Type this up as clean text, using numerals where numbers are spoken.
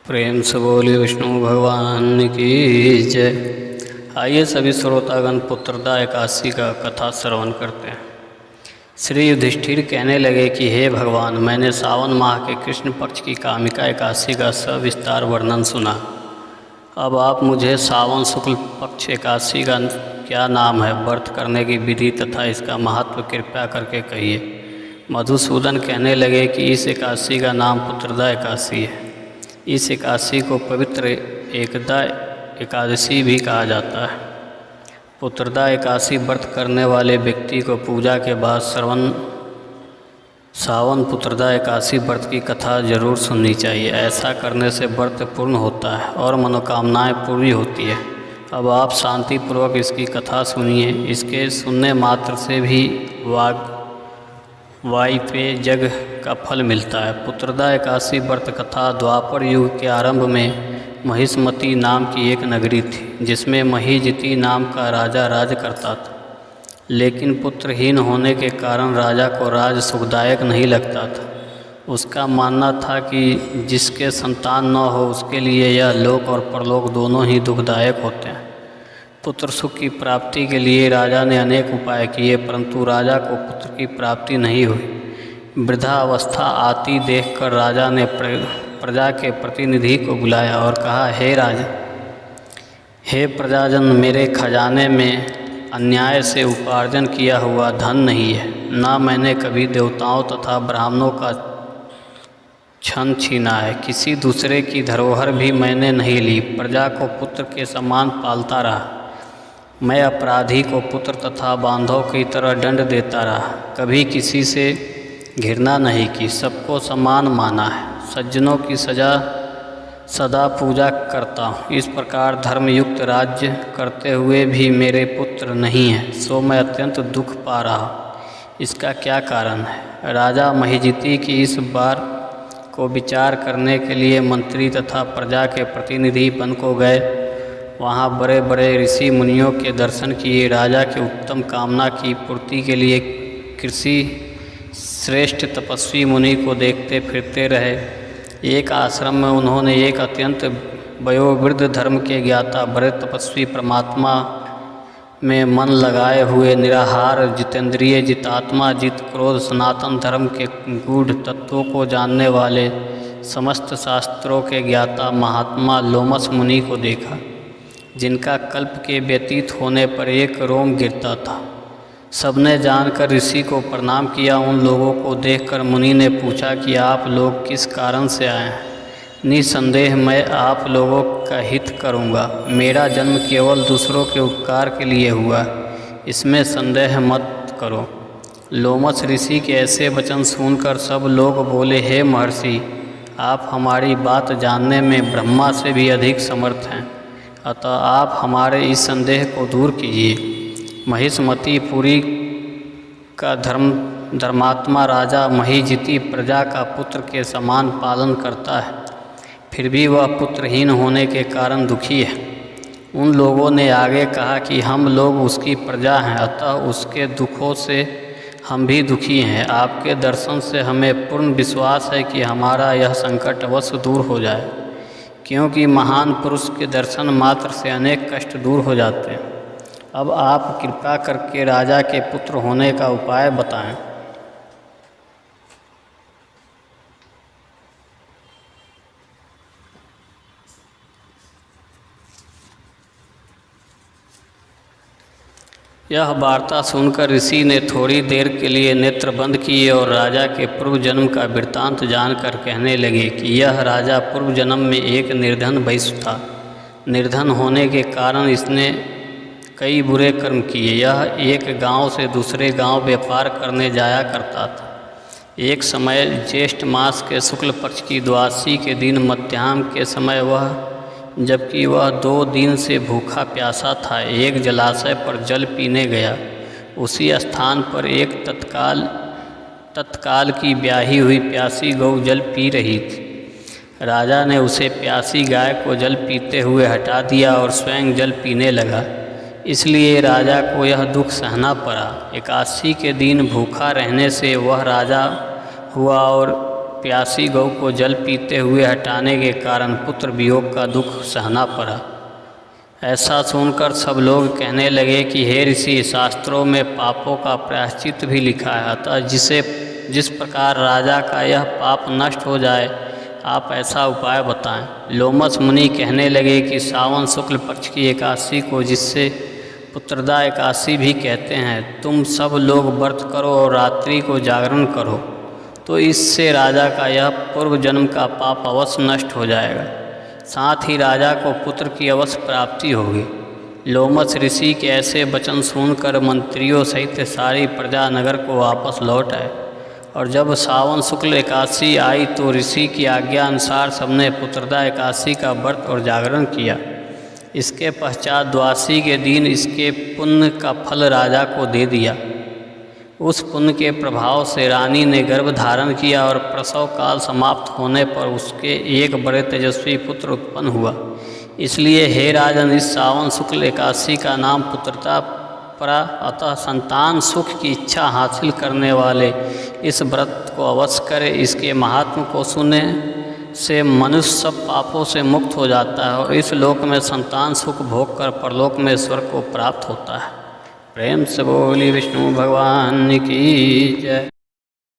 प्रेम से बोलिए विष्णु भगवान की जय। आइए सभी श्रोतागण पुत्रदा एकादशी का कथा श्रवण करते हैं। श्री युधिष्ठिर कहने लगे कि हे भगवान, मैंने सावन माह के कृष्ण पक्ष की कामिका एकादशी का सविस्तार वर्णन सुना। अब आप मुझे सावन शुक्ल पक्ष एकादशी का क्या नाम है, व्रत करने की विधि तथा इसका महत्व कृपया करके कहिए। मधुसूदन कहने लगे कि इस एकादशी का नाम पुत्रदा एकादशी है। इस एकादशी को पवित्र एकदा एकादशी भी कहा जाता है। पुत्रदा एकादशी व्रत करने वाले व्यक्ति को पूजा के बाद सावन पुत्रदा एकादशी व्रत की कथा जरूर सुननी चाहिए। ऐसा करने से व्रत पूर्ण होता है और मनोकामनाएं पूरी होती है। अब आप शांतिपूर्वक इसकी कथा सुनिए। इसके सुनने मात्र से भी वायपे जग का फल मिलता है। पुत्रदा एकादशी व्रत कथा द्वापर युग के आरंभ में महिष्मती नाम की एक नगरी थी, जिसमें महीजिती नाम का राजा राज करता था। लेकिन पुत्रहीन होने के कारण राजा को राज सुखदायक नहीं लगता था। उसका मानना था कि जिसके संतान न हो उसके लिए यह लोक और परलोक दोनों ही दुखदायक होते हैं। पुत्र सुख की प्राप्ति के लिए राजा ने अनेक उपाय किए, परंतु राजा को पुत्र की प्राप्ति नहीं हुई। वृद्धावस्था आती देखकर राजा ने प्रजा के प्रतिनिधि को बुलाया और कहा, हे प्रजाजन, मेरे खजाने में अन्याय से उपार्जन किया हुआ धन नहीं है। ना मैंने कभी देवताओं तथा ब्राह्मणों का छन छीना है। किसी दूसरे की धरोहर भी मैंने नहीं ली। प्रजा को पुत्र के समान पालता रहा। मैं अपराधी को पुत्र तथा बांधव की तरह दंड देता रहा। कभी किसी से घृणा नहीं की, सबको समान माना है। सज्जनों की सदा पूजा करता हूँ। इस प्रकार धर्मयुक्त राज्य करते हुए भी मेरे पुत्र नहीं हैं, सो मैं अत्यंत दुख पा रहा हूँ। इसका क्या कारण है? राजा महीजिती की इस बार को विचार करने के लिए मंत्री तथा प्रजा के प्रतिनिधि वन को गए। वहाँ बड़े बड़े ऋषि मुनियों के दर्शन किए। राजा की उत्तम कामना की पूर्ति के लिए कृषि श्रेष्ठ तपस्वी मुनि को देखते फिरते रहे। एक आश्रम में उन्होंने एक अत्यंत वयोवृद्ध धर्म के ज्ञाता बड़े तपस्वी परमात्मा में मन लगाए हुए निराहार जितेंद्रिय जितात्मा जित क्रोध सनातन धर्म के गूढ़ तत्वों को जानने वाले समस्त शास्त्रों के ज्ञाता महात्मा लोमस मुनि को देखा, जिनका कल्प के व्यतीत होने पर एक रोम गिरता था। सबने जानकर ऋषि को प्रणाम किया। उन लोगों को देखकर मुनि ने पूछा कि आप लोग किस कारण से आए हैं? निसंदेह मैं आप लोगों का हित करूंगा। मेरा जन्म केवल दूसरों के उपकार के लिए हुआ, इसमें संदेह मत करो। लोमस ऋषि के ऐसे वचन सुनकर सब लोग बोले, हे महर्षि, आप हमारी बात जानने में ब्रह्मा से भी अधिक समर्थ हैं, अतः आप हमारे इस संदेह को दूर कीजिए। महिष्मती पुरी का धर्मात्मा राजा महीजिती प्रजा का पुत्र के समान पालन करता है, फिर भी वह पुत्रहीन होने के कारण दुखी है। उन लोगों ने आगे कहा कि हम लोग उसकी प्रजा हैं, अतः उसके दुखों से हम भी दुखी हैं। आपके दर्शन से हमें पूर्ण विश्वास है कि हमारा यह संकट अवश्य दूर हो जाए, क्योंकि महान पुरुष के दर्शन मात्र से अनेक कष्ट दूर हो जाते हैं। अब आप कृपा करके राजा के पुत्र होने का उपाय बताएं। यह वार्ता सुनकर ऋषि ने थोड़ी देर के लिए नेत्र बंद किए और राजा के पूर्व जन्म का वृत्तांत जानकर कहने लगे कि यह राजा पूर्व जन्म में एक निर्धन वैश्य था। निर्धन होने के कारण इसने कई बुरे कर्म किए। यह एक गांव से दूसरे गांव व्यापार करने जाया करता था। एक समय ज्येष्ठ मास के शुक्ल पक्ष की द्वादशी के दिन मध्याह्न के समय जबकि वह 2 दिन से भूखा प्यासा था, एक जलाशय पर जल पीने गया। उसी स्थान पर एक तत्काल की ब्याही हुई प्यासी गौ जल पी रही थी। राजा ने उसे प्यासी गाय को जल पीते हुए हटा दिया और स्वयं जल पीने लगा। इसलिए राजा को यह दुख सहना पड़ा। एकादशी के दिन भूखा रहने से वह राजा हुआ और प्यासी गौ को जल पीते हुए हटाने के कारण पुत्र वियोग का दुख सहना पड़ा। ऐसा सुनकर सब लोग कहने लगे कि हे ऋषि, शास्त्रों में पापों का प्रायश्चित भी लिखा है, अतः जिस प्रकार राजा का यह पाप नष्ट हो जाए, आप ऐसा उपाय बताएं। लोमस मुनि कहने लगे कि सावन शुक्ल पक्ष की एकादशी को, जिससे पुत्रदा एकादशी भी कहते हैं, तुम सब लोग व्रत करो और रात्रि को जागरण करो, तो इससे राजा का यह पूर्व जन्म का पाप अवश्य नष्ट हो जाएगा, साथ ही राजा को पुत्र की अवश्य प्राप्ति होगी। लोमस ऋषि के ऐसे वचन सुनकर मंत्रियों सहित सारी प्रजा नगर को वापस लौट आए, और जब सावन शुक्ल एकादशी आई तो ऋषि की आज्ञा अनुसार सबने पुत्रदा एकादशी का व्रत और जागरण किया। इसके पश्चात द्वादशी के दिन इसके पुण्य का फल राजा को दे दिया। उस पुण्य के प्रभाव से रानी ने गर्भ धारण किया और प्रसव काल समाप्त होने पर उसके एक बड़े तेजस्वी पुत्र उत्पन्न हुआ। इसलिए हे राजन, इस सावन शुक्ल एकादशी का नाम पुत्रता पड़ा। अतः संतान सुख की इच्छा हासिल करने वाले इस व्रत को अवश्य करें। इसके महात्म को सुनने से मनुष्य सब पापों से मुक्त हो जाता है और इस लोक में संतान सुख भोग कर परलोक में स्वर्ग को प्राप्त होता है। प्रेम से बोली विष्णु भगवान की जय।